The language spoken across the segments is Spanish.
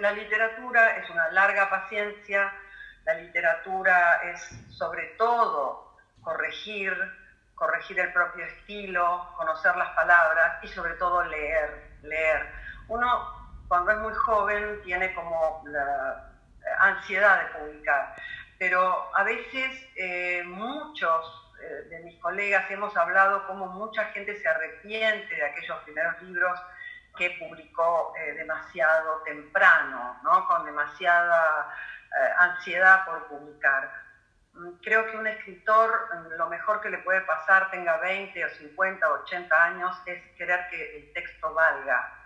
la literatura es una larga paciencia, la literatura es sobre todo corregir el propio estilo, conocer las palabras y sobre todo leer. Uno cuando es muy joven tiene como la ansiedad de publicar, pero a veces muchos de mis colegas hemos hablado cómo mucha gente se arrepiente de aquellos primeros libros que publicó demasiado temprano, ¿no? Con demasiada ansiedad por publicar. Creo que un escritor, lo mejor que le puede pasar, tenga 20 o 50 o 80 años, es querer que el texto valga,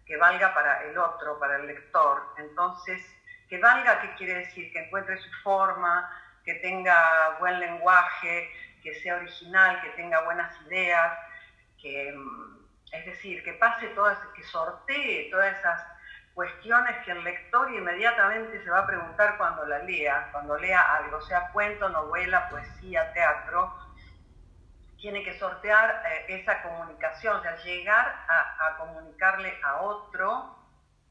que valga para el otro, para el lector. Entonces, que valga, ¿qué quiere decir? Que encuentre su forma, que tenga buen lenguaje, que sea original, que tenga buenas ideas, es decir, que pase que sortee todas esas cuestiones que el lector inmediatamente se va a preguntar cuando lea algo, sea cuento, novela, poesía, teatro. Tiene que sortear esa comunicación, o sea, llegar a comunicarle a otro,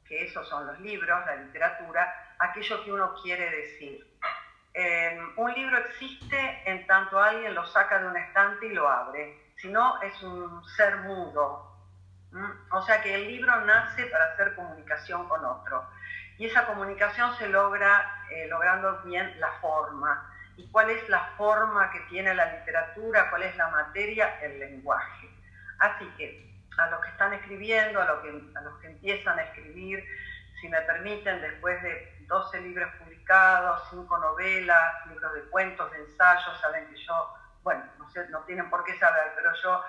que esos son los libros, la literatura, aquello que uno quiere decir. Un libro existe en tanto alguien lo saca de un estante y lo abre, si no es un ser mudo. O sea que el libro nace para hacer comunicación con otro. Y esa comunicación se logra logrando bien la forma. ¿Y cuál es la forma que tiene la literatura? ¿Cuál es la materia? El lenguaje. Así que a los que están escribiendo, a los que empiezan a escribir, si me permiten, después de 12 libros publicados, 5 novelas, libros de cuentos, de ensayos, saben que yo, bueno, no tienen por qué saber, pero yo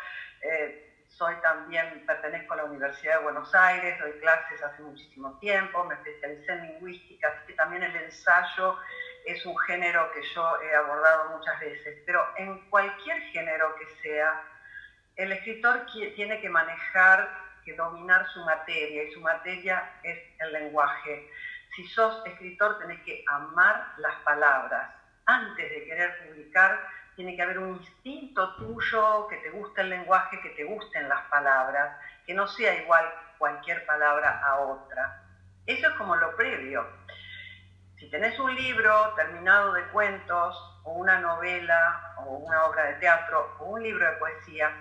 pertenezco a la Universidad de Buenos Aires, doy clases hace muchísimo tiempo, me especialicé en lingüística, así que también el ensayo es un género que yo he abordado muchas veces, pero en cualquier género que sea, el escritor tiene que dominar su materia, y su materia es el lenguaje. Si sos escritor, tenés que amar las palabras. Antes de querer publicar, tiene que haber un instinto tuyo, que te guste el lenguaje, que te gusten las palabras, que no sea igual cualquier palabra a otra. Eso es como lo previo. Si tenés un libro terminado de cuentos, o una novela, o una obra de teatro, o un libro de poesía,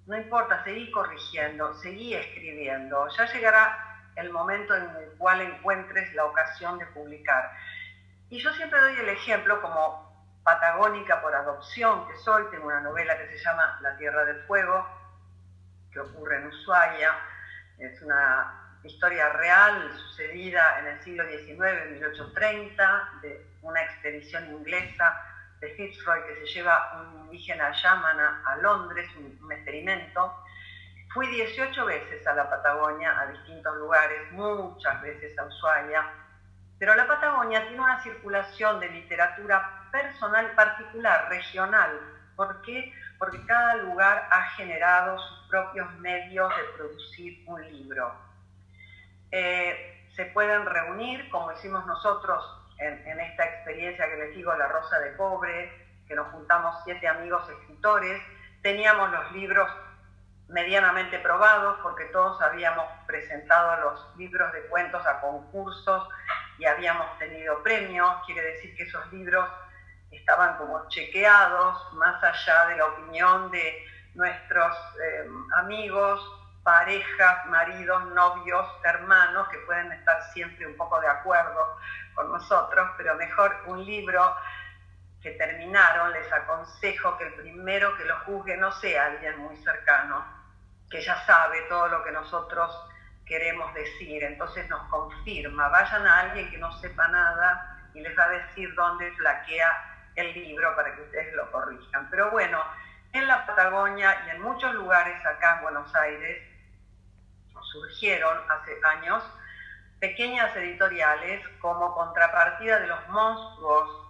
no importa, seguí corrigiendo, seguí escribiendo. Ya llegará el momento en el cual encuentres la ocasión de publicar. Y yo siempre doy el ejemplo, como patagónica por adopción que soy, tengo una novela que se llama La Tierra del Fuego, que ocurre en Ushuaia. Es una historia real sucedida en el siglo XIX, en 1830, de una expedición inglesa de Fitzroy que se lleva a un indígena yámana a Londres, un experimento. Fui 18 veces a la Patagonia, a distintos lugares, muchas veces a Ushuaia, pero la Patagonia tiene una circulación de literatura personal, particular, regional. ¿Por qué? Porque cada lugar ha generado sus propios medios de producir un libro. Se pueden reunir, como hicimos nosotros en esta experiencia que les digo, La Rosa de Cobre, que nos juntamos 7 amigos escritores. Teníamos los libros medianamente probados, porque todos habíamos presentado los libros de cuentos a concursos y habíamos tenido premios. Quiere decir que esos libros estaban como chequeados, más allá de la opinión de nuestros amigos, parejas, maridos, novios, hermanos, que pueden estar siempre un poco de acuerdo con nosotros, pero mejor un libro que terminaron, les aconsejo que el primero que lo juzgue no sea alguien muy cercano, que ya sabe todo lo que nosotros queremos decir, entonces nos confirma. Vayan a alguien que no sepa nada y les va a decir dónde flaquea el libro para que ustedes lo corrijan. Pero bueno, en la Patagonia y en muchos lugares acá en Buenos Aires surgieron hace años pequeñas editoriales como contrapartida de los monstruos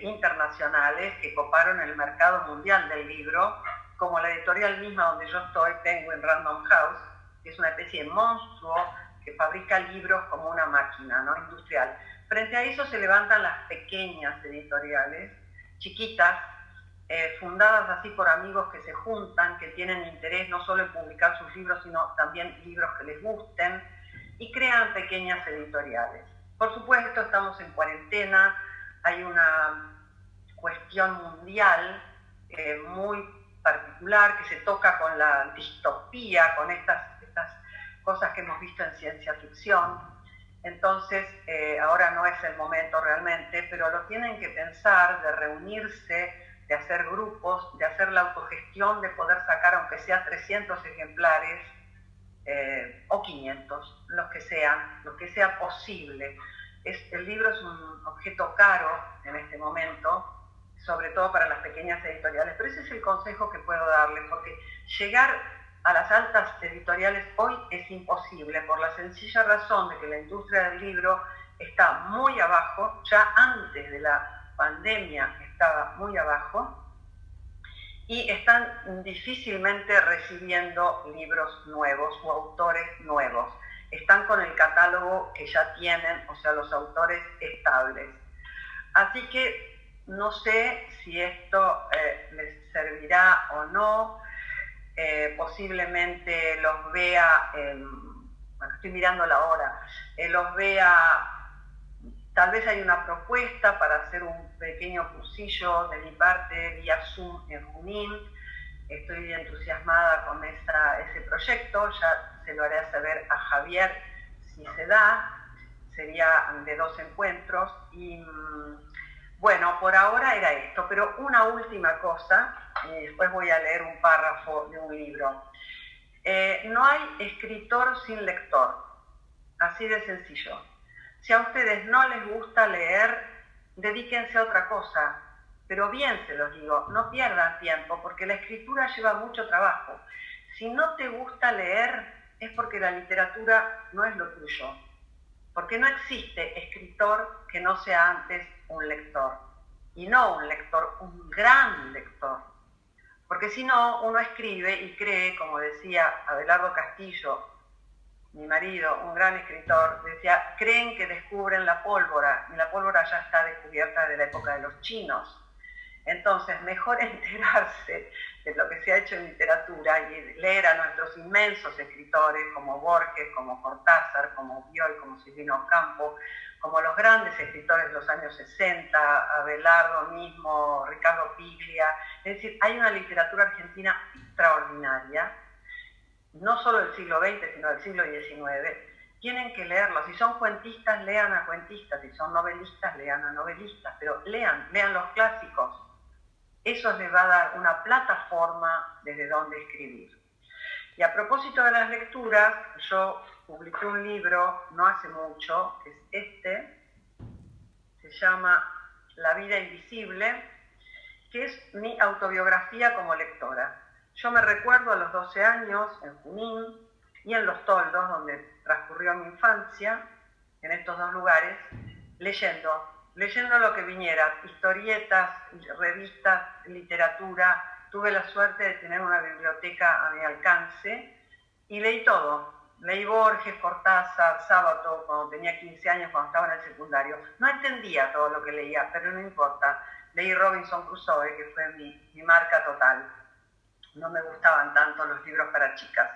internacionales que coparon el mercado mundial del libro, como la editorial misma donde yo estoy, Penguin Random House, que es una especie de monstruo que fabrica libros como una máquina, ¿no?, industrial. Frente a eso se levantan las pequeñas editoriales, chiquitas, fundadas así por amigos que se juntan, que tienen interés no solo en publicar sus libros, sino también libros que les gusten, y crean pequeñas editoriales. Por supuesto, estamos en cuarentena, hay una cuestión mundial muy particular que se toca con la distopía, con estas cosas que hemos visto en ciencia ficción. Entonces, ahora no es el momento realmente, pero lo tienen que pensar, de reunirse, de hacer grupos, de hacer la autogestión, de poder sacar aunque sea 300 ejemplares o 500, los que sea posible. El libro es un objeto caro en este momento, sobre todo para las pequeñas editoriales, pero ese es el consejo que puedo darles, porque llegar a las altas editoriales hoy es imposible, por la sencilla razón de que la industria del libro está muy abajo, ya antes de la pandemia estaba muy abajo, y están difícilmente recibiendo libros nuevos o autores nuevos. Están con el catálogo que ya tienen, o sea, los autores estables. Así que no sé si esto les servirá o no. Posiblemente los vea, bueno, estoy mirando la hora, los vea, tal vez hay una propuesta para hacer un pequeño cursillo de mi parte vía Zoom en Junín. Estoy entusiasmada con ese proyecto, ya se lo haré saber a Javier si se da, sería de 2 encuentros y bueno, por ahora era esto, pero una última cosa, y después voy a leer un párrafo de un libro. No hay escritor sin lector, así de sencillo. Si a ustedes no les gusta leer, dedíquense a otra cosa, pero bien se los digo, no pierdan tiempo, porque la escritura lleva mucho trabajo. Si no te gusta leer, es porque la literatura no es lo tuyo, porque no existe escritor que no sea antes un lector, y no un lector, un gran lector, porque si no, uno escribe y cree, como decía Abelardo Castillo, mi marido, un gran escritor, decía, creen que descubren la pólvora, y la pólvora ya está descubierta de la época de los chinos. Entonces, mejor enterarse de lo que se ha hecho en literatura y leer a nuestros inmensos escritores como Borges, como Cortázar, como Bioy, como Silvino Campo, como los grandes escritores de los años 60, Abelardo mismo, Ricardo Piglia. Es decir, hay una literatura argentina extraordinaria, no solo del siglo XX, sino del siglo XIX. Tienen que leerlo. Si son cuentistas, lean a cuentistas. Si son novelistas, lean a novelistas. Pero lean los clásicos. Eso les va a dar una plataforma desde donde escribir. Y a propósito de las lecturas, yo publiqué un libro no hace mucho, que es este, se llama La vida invisible, que es mi autobiografía como lectora. Yo me recuerdo a los 12 años en Junín y en Los Toldos, donde transcurrió mi infancia, en estos 2 lugares, leyendo lo que viniera, historietas, revistas, literatura. Tuve la suerte de tener una biblioteca a mi alcance y leí todo. Leí Borges, Cortázar, Sábato, cuando tenía 15 años, cuando estaba en el secundario. No entendía todo lo que leía, pero no importa. Leí Robinson Crusoe, que fue mi marca total. No me gustaban tanto los libros para chicas.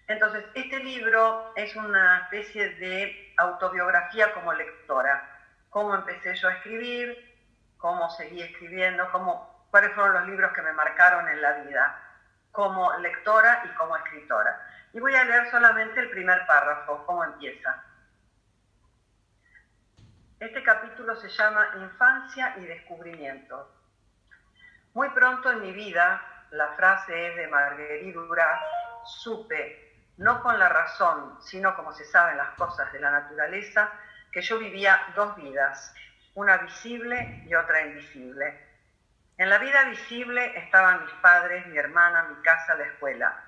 Entonces, este libro es una especie de autobiografía como lectora. Cómo empecé yo a escribir, cómo seguí escribiendo, cuáles fueron los libros que me marcaron en la vida, como lectora y como escritora. Y voy a leer solamente el primer párrafo, cómo empieza. Este capítulo se llama Infancia y Descubrimiento. Muy pronto en mi vida, la frase es de Marguerite Duras, supe, no con la razón, sino como se saben las cosas de la naturaleza, que yo vivía 2 vidas, una visible y otra invisible. En la vida visible estaban mis padres, mi hermana, mi casa, la escuela.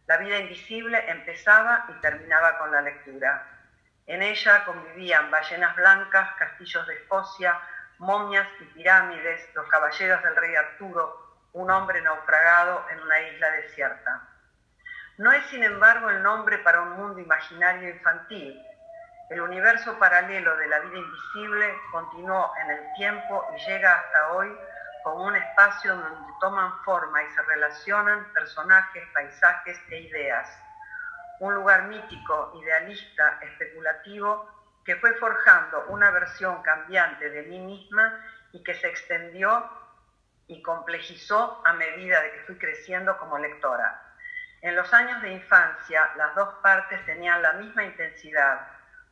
La vida invisible empezaba y terminaba con la lectura. En ella convivían ballenas blancas, castillos de Escocia, momias y pirámides, los caballeros del rey Arturo, un hombre naufragado en una isla desierta. No es, sin embargo, el nombre para un mundo imaginario infantil. El universo paralelo de la vida invisible continuó en el tiempo y llega hasta hoy como un espacio donde toman forma y se relacionan personajes, paisajes e ideas. un lugar mítico, idealista, especulativo, que fue forjando una versión cambiante de mí misma y que se extendió y complejizó a medida de que fui creciendo como lectora. En los años de infancia, las dos partes tenían la misma intensidad.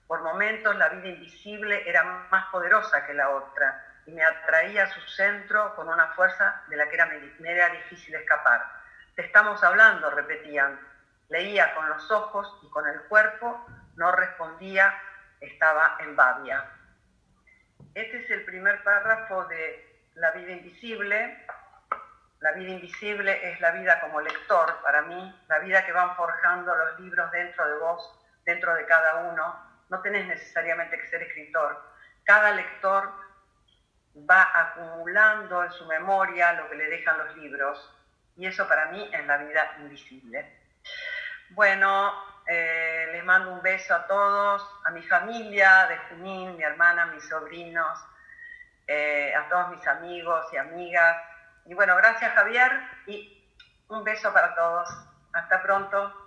Por momentos, la vida invisible era más poderosa que la otra y me atraía a su centro con una fuerza de la que me era difícil escapar. Te estamos hablando, repetían. Leía con los ojos y con el cuerpo, no respondía, estaba en babia. Este es el primer párrafo de La vida invisible. La vida invisible es la vida como lector para mí, la vida que van forjando los libros dentro de vos, dentro de cada uno. No tenés necesariamente que ser escritor. Cada lector va acumulando en su memoria lo que le dejan los libros, y eso para mí es la vida invisible. Bueno, les mando un beso a todos, a mi familia de Junín, mi hermana, mis sobrinos, a todos mis amigos y amigas. Y bueno, gracias Javier y un beso para todos. Hasta pronto.